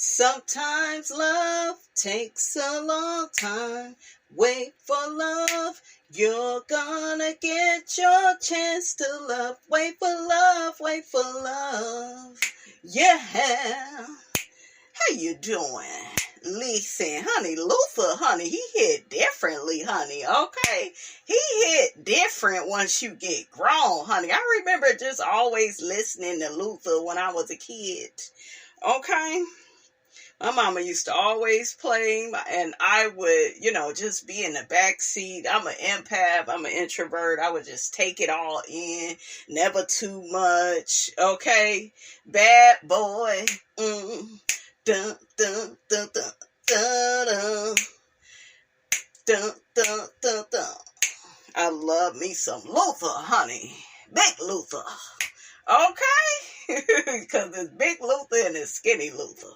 Sometimes love takes a long time. Wait for love. You're gonna get your chance to love. Wait for love, wait for love. Yeah. How you doing? Listen, honey, Luther, honey, he hit differently, honey, okay? He hit different once you get grown, honey. I remember just always listening to Luther when I was a kid, okay? My mama used to always play, and I would, just be in the back seat. I'm an empath. I'm an introvert. I would just take it all in. Never too much, okay? Bad boy. Dun, dun, dun, dun, dun, dun. Dun, dun, dun, dun. I love me some Luther, honey. Big Luther. Okay? Because it's Big Luther and it's Skinny Luther.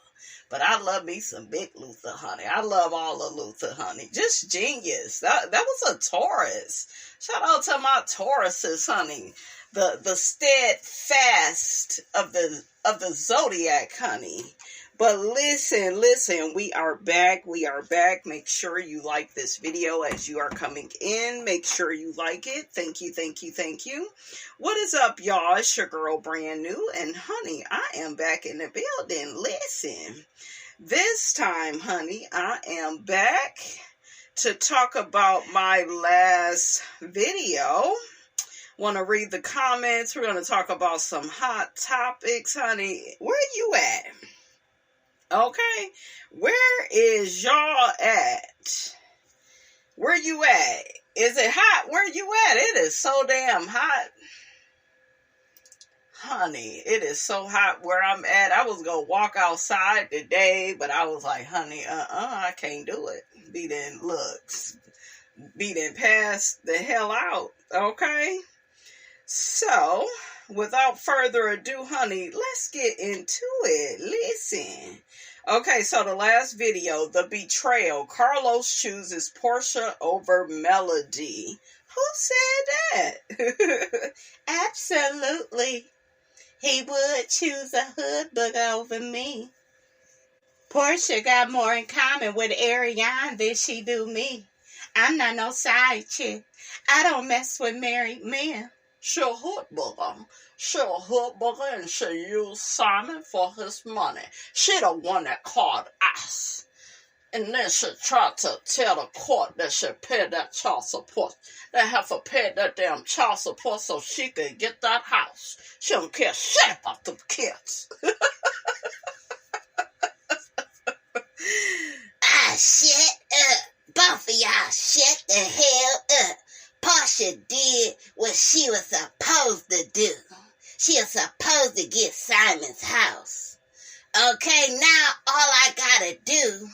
But I love me some Big Luther, honey. I love all of Luther, honey. Just genius. That was a Taurus. Shout out to my Tauruses, honey. The steadfast of the zodiac, honey. But listen, we are back. Make sure you like this video as you are coming in. Make sure you like it. Thank you. What is up, y'all? It's your girl, Brand New. And honey, I am back in the building. Listen, this time, honey, I am back to talk about my last video. Want to read the comments. We're going to talk about some hot topics, honey. Where you at? Okay, where is y'all at? Where you at? Is it hot? Where you at? It is so damn hot. Honey, it is so hot where I'm at. I was going to walk outside today, but I was like, honey, I can't do it. Beating past the hell out, okay? So, without further ado, honey, let's get into it. Listen. Okay, so the last video, the betrayal. Carlos chooses Porsha over Melody. Who said that? Absolutely. He would choose a hood booger over me. Porsha got more in common with Ariane than she do me. I'm not no side chick. I don't mess with married men. She a hood booger. And she used Simon for his money. She the one that called us. And then she tried to tell the court that she paid that child support. They have to pay that damn child support so she could get that house. She don't care shit about them kids. Shut up. Both of y'all shut the hell up. Porsha did what she was supposed to do. She was supposed to get Simon's house. Okay, now all I gotta do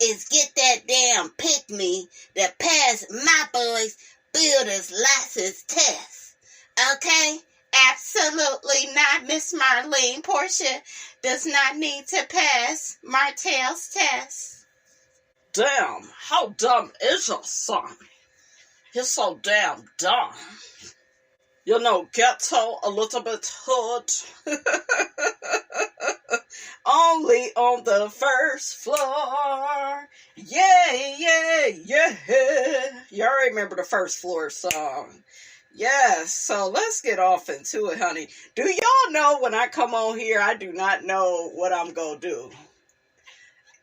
is get that damn pick-me that passed my boy's builder's license test. Okay? Absolutely not, Miss Marlene. Porsha does not need to pass Martell's test. Damn, how dumb is your son? He's so damn dumb. Ghetto, a little bit hood. Only on the first floor. Yeah. Y'all remember the First Floor song. Yes, so let's get off into it, honey. Do y'all know when I come on here, I do not know what I'm going to do.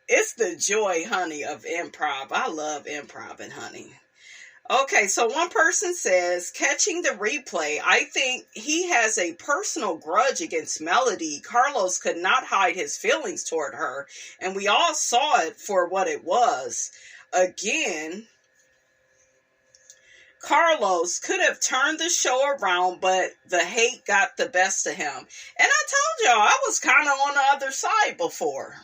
It's the joy, honey, of improv. I love improv, honey. Okay, so one person says, catching the replay, I think he has a personal grudge against Melody. Carlos could not hide his feelings toward her, and we all saw it for what it was. Again, Carlos could have turned the show around, but the hate got the best of him. And I told y'all, I was kind of on the other side before.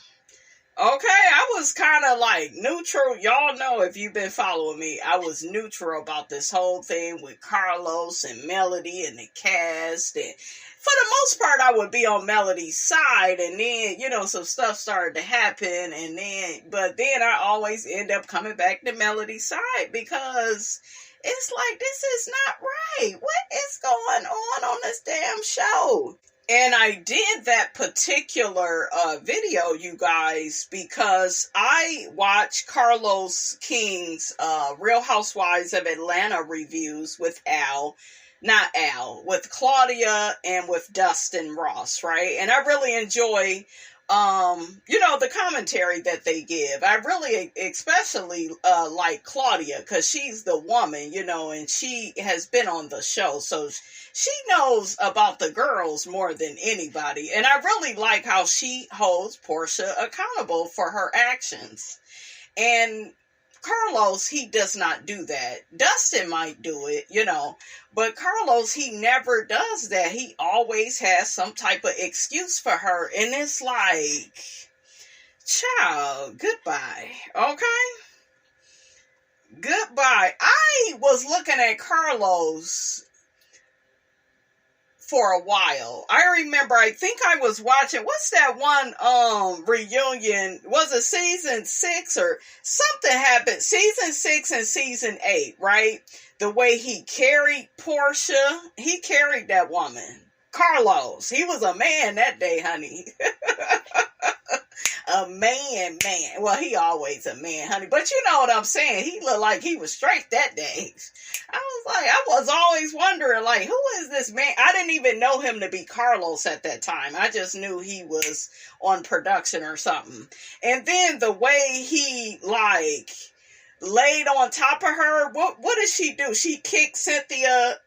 Okay, I was kind of like neutral. Y'all know if you've been following me, I was neutral about this whole thing with Carlos and Melody and the cast. And for the most part, I would be on Melody's side. And then, some stuff started to happen. But then I always end up coming back to Melody's side because it's like, this is not right. What is going on this damn show? And I did that particular video, you guys, because I watched Carlos King's Real Housewives of Atlanta reviews with with Claudia and with Dustin Ross, right? And I really enjoy the commentary that they give. I really especially like Claudia, because she's the woman, and she has been on the show, so she knows about the girls more than anybody. And I really like how she holds Porsha accountable for her actions. And Carlos, he does not do that. Dustin might do it, but Carlos, he never does that. He always has some type of excuse for her. And it's like, child, goodbye. Okay? Goodbye. I was looking at Carlos for a while. I remember, I think I was watching, what's that one reunion? Was it season 6 or something happened? Season 6 and season 8, right? The way he carried Porsha, he carried that woman. Carlos, he was a man that day, honey. A man. Well, he always a man, honey. But you know what I'm saying? He looked like he was straight that day. I was always wondering, like, who is this man? I didn't even know him to be Carlos at that time. I just knew he was on production or something. And then the way he, like, laid on top of her. What did she do? She kicked Cynthia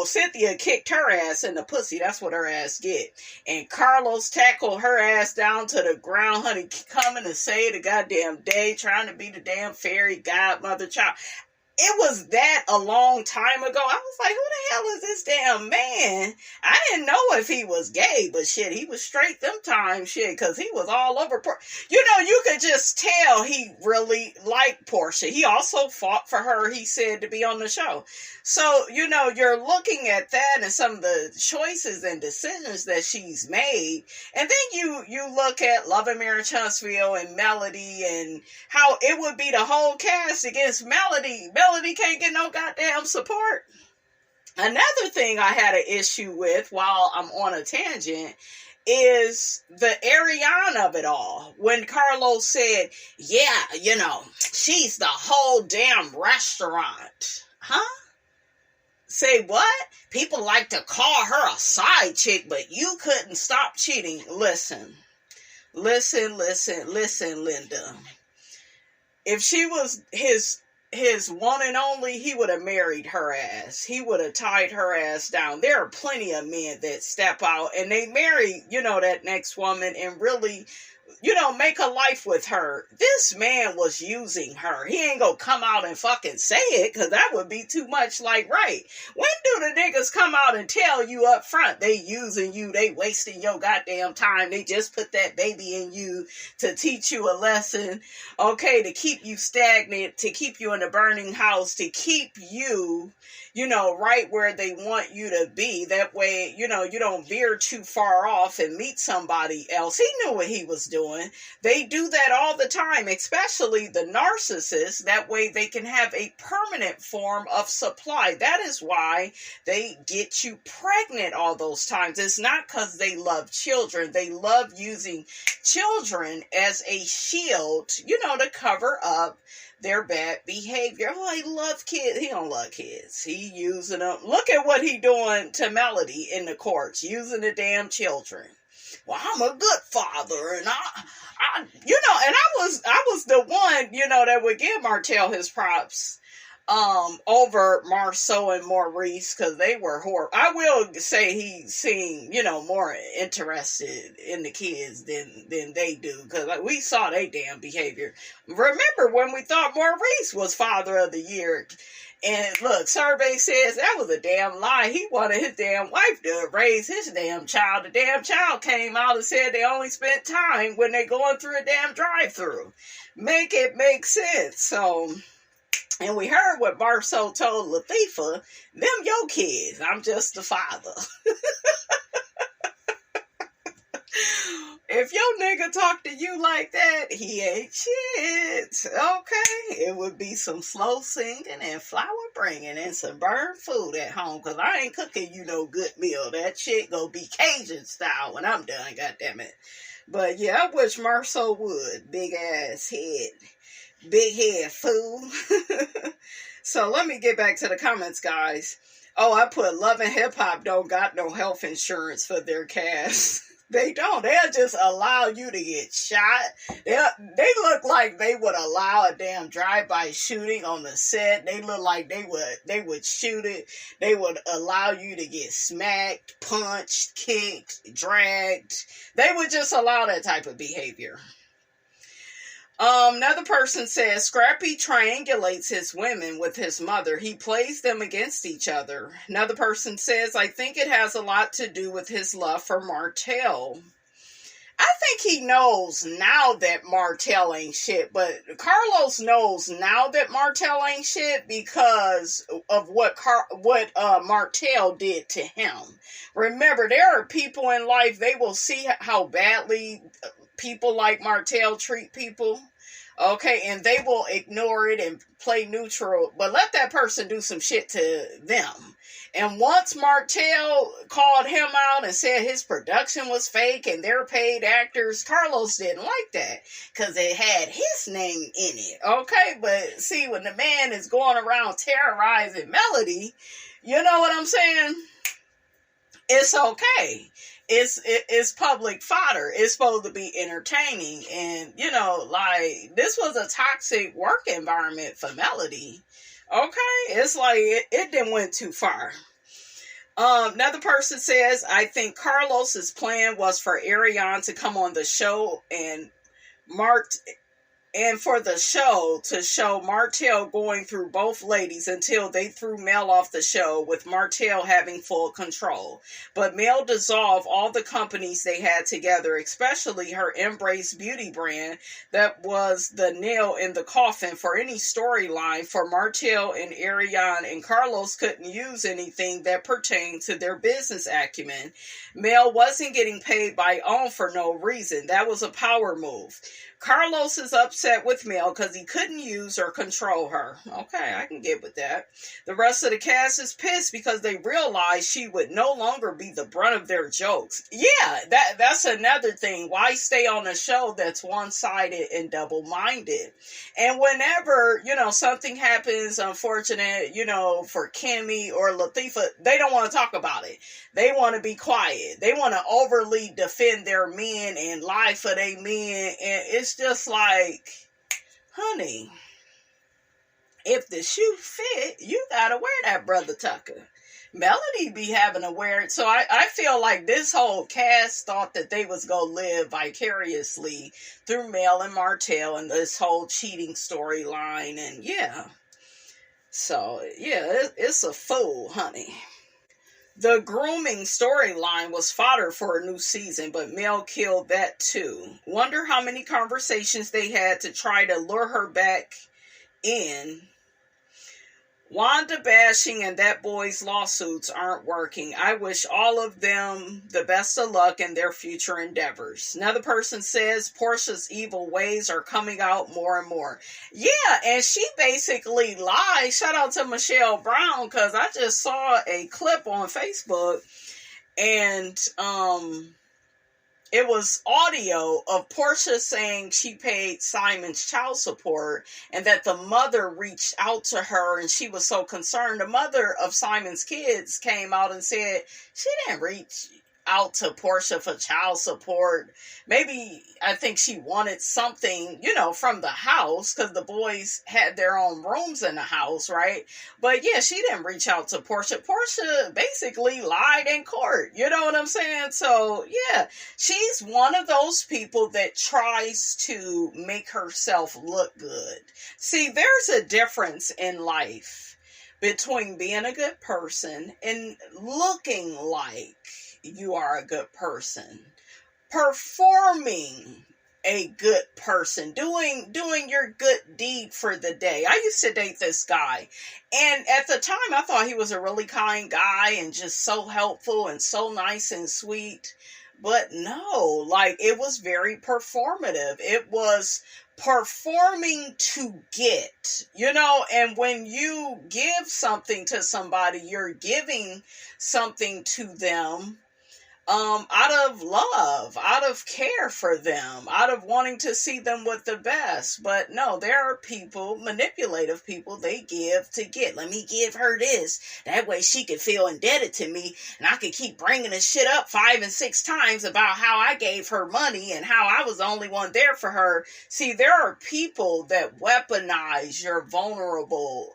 Cynthia kicked her ass in the pussy. That's what her ass get. And Carlos tackled her ass down to the ground, honey, coming to save the goddamn day, trying to be the damn fairy godmother child. It was that a long time ago. I was like, who the hell is this damn man? I didn't know if he was gay, but shit, he was straight them times, shit, because he was all over. You could just tell he really liked Porsha. He also fought for her, he said, to be on the show. So, you're looking at that and some of the choices and decisions that she's made. And then you look at Love and Marriage Huntsville and Melody and how it would be the whole cast against Melody. Melody can't get no goddamn support. Another thing I had an issue with while I'm on a tangent is the Ariana of it all. When Carlos said, yeah, she's the whole damn restaurant. Huh? Say what? People like to call her a side chick, but you couldn't stop cheating. Listen, Linda. If she was his one and only, he would have married her ass. He would have tied her ass down. There are plenty of men that step out and they marry, that next woman and really, make a life with her. This man was using her. He ain't gonna come out and fucking say it, because that would be too much like, right. When do the niggas come out and tell you up front they using you, they wasting your goddamn time, they just put that baby in you to teach you a lesson, okay, to keep you stagnant, to keep you in a burning house, to keep you, right where they want you to be. That way, you don't veer too far off and meet somebody else. He knew what he was doing. They do that all the time, especially the narcissists. That way they can have a permanent form of supply. That is why they get you pregnant all those times. It's not because they love children. They love using children as a shield, to cover up their bad behavior. Oh, I love kids. He don't love kids. He using them. Look at what he doing to Melody in the courts, using the damn children. Well, I'm a good father, and I was the one, that would give Martell his props, over Marceau and Maurice, because they were horrible. I will say he seemed, more interested in the kids than they do, because we saw their damn behavior. Remember when we thought Maurice was Father of the Year? And look, survey says that was a damn lie. He wanted his damn wife to raise his damn child. The damn child came out and said they only spent time when they going through a damn drive-through. Make it make sense. So, and we heard what Marceau told Latifah, them your kids. I'm just the father. If your nigga talk to you like that, he ain't shit. Okay? It would be some slow singing and flower bringing and some burnt food at home. Because I ain't cooking you no good meal. That shit gonna be Cajun style when I'm done, goddammit. But yeah, I wish Marceau would. Big ass head. Big head fool. So let me get back to the comments, guys. Oh, I put Love and Hip Hop don't got no health insurance for their cast. They don't. They'll just allow you to get shot. They look like they would allow a damn drive-by shooting on the set. They look like they would shoot it. They would allow you to get smacked, punched, kicked, dragged. They would just allow that type of behavior. Another person says Scrappy triangulates his women with his mother. He plays them against each other. Another person says, I think it has a lot to do with his love for Martell. I think he knows now that Martell ain't shit, but Carlos knows now that Martell ain't shit because of what Martell did to him. Remember, there are people in life, they will see how badly people like Martell treat people. Okay, and they will ignore it and play neutral, but let that person do some shit to them. And once Martell called him out and said his production was fake and they're paid actors, Carlos didn't like that because it had his name in it. Okay, but see, when the man is going around terrorizing Melody, you know what I'm saying? It's okay. It's public fodder. It's supposed to be entertaining. And, you know, like, this was a toxic work environment for Melody. Okay? It's like, it didn't went too far. Another person says, I think Carlos's plan was for Ariane to come on the show and for the show to show Martell going through both ladies until they threw Mel off the show, with Martell having full control. But Mel dissolved all the companies they had together, especially her Embrace beauty brand, that was the nail in the coffin for any storyline for Martell and Ariane, and Carlos couldn't use anything that pertained to their business acumen. Mel wasn't getting paid by OWN for no reason. That was a power move. Carlos is upset with Mel because he couldn't use or control her. Okay, I can get with that. The rest of the cast is pissed because they realized she would no longer be the brunt of their jokes. Yeah, that's another thing. Why stay on a show that's one-sided and double-minded? And whenever, you know, something happens unfortunate, you know, for Kimmy or Latifah, they don't want to talk about it. They want to be quiet. They want to overly defend their men and lie for their men. And it's just like, honey, if the shoe fit, you gotta wear that, Brother Tucker. Melody be having to wear it. So I feel like this whole cast thought that they was gonna live vicariously through Mel and Martell and this whole cheating storyline. And yeah. So, yeah, it's a fool, honey. The grooming storyline was fodder for a new season, but Mel killed that too. Wonder how many conversations they had to try to lure her back in. Wanda bashing and that boy's lawsuits aren't working. I wish all of them the best of luck in their future endeavors. Another person says Porsha's evil ways are coming out more and more. Yeah, and she basically lied. Shout out to Michelle Brown, because I just saw a clip on Facebook, and it was audio of Porsha saying she paid Simon's child support and that the mother reached out to her and she was so concerned. The mother of Simon's kids came out and said she didn't reach out to Porsha for child support. Maybe, I think she wanted something, you know, from the house, because the boys had their own rooms in the house, right? But yeah, she didn't reach out to Porsha. Porsha basically lied in court. You know what I'm saying? So yeah, she's one of those people that tries to make herself look good. See, there's a difference in life between being a good person and looking like you are a good person, performing a good person, doing your good deed for the day. I used to date this guy, and at the time I thought he was a really kind guy and just so helpful and so nice and sweet. But no, like, it was very performative. It was performing to get, and when you give something to somebody, you're giving something to them out of love, out of care for them, out of wanting to see them with the best. But no, there are people, manipulative people, they give to get. Let me give her this. That way she can feel indebted to me, and I could keep bringing this shit up 5 and 6 times about how I gave her money and how I was the only one there for her. See, there are people that weaponize your vulnerable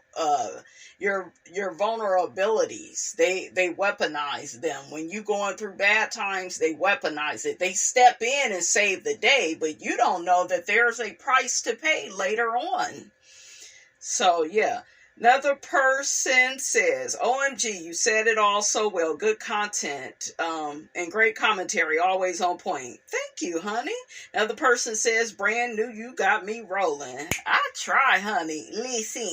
your vulnerabilities. They weaponize them. When you going through bad times, they weaponize it. They step in and save the day, but you don't know that there's a price to pay later on. So yeah. Another person says, OMG, you said it all so well. Good content and great commentary, always on point. Thank you, honey. Another person says, brand new, you got me rolling. I try, honey. Listen.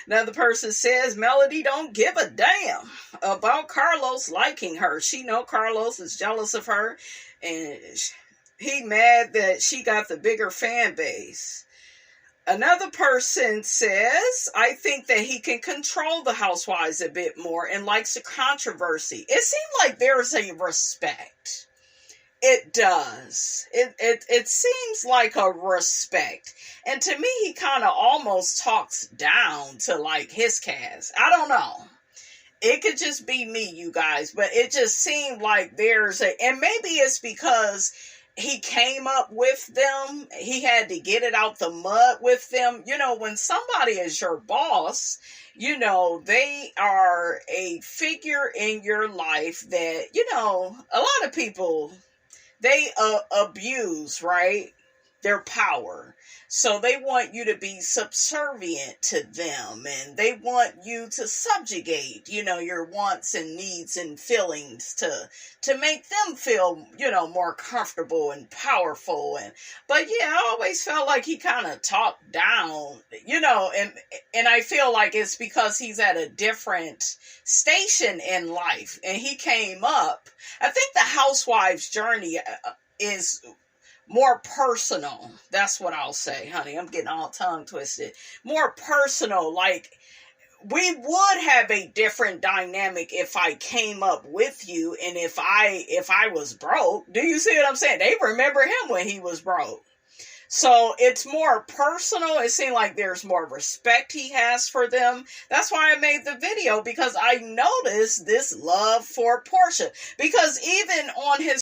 Another person says, Melody don't give a damn about Carlos liking her. She know Carlos is jealous of her, and he mad that she got the bigger fan base. Another person says, I think that he can control the housewives a bit more and likes the controversy. It seems like there's a respect. It does. It seems like a respect. And to me, he kind of almost talks down to like his cast. I don't know. It could just be me, you guys, but it just seemed like and maybe it's because he came up with them. He had to get it out the mud with them. When somebody is your boss, they are a figure in your life that, a lot of people, they abuse, right, their power. So they want you to be subservient to them, and they want you to subjugate, your wants and needs and feelings to make them feel, more comfortable and powerful. But yeah, I always felt like he kind of talked down, and I feel like it's because he's at a different station in life, and he came up. I think the housewife's journey is more personal. That's what I'll say, honey. I'm getting all tongue twisted. More personal. Like, we would have a different dynamic if I came up with you and if I was broke. Do you see what I'm saying? They remember him when he was broke. So it's more personal. It seemed like there's more respect he has for them. That's why I made the video, because I noticed this love for Porsha. Because even on his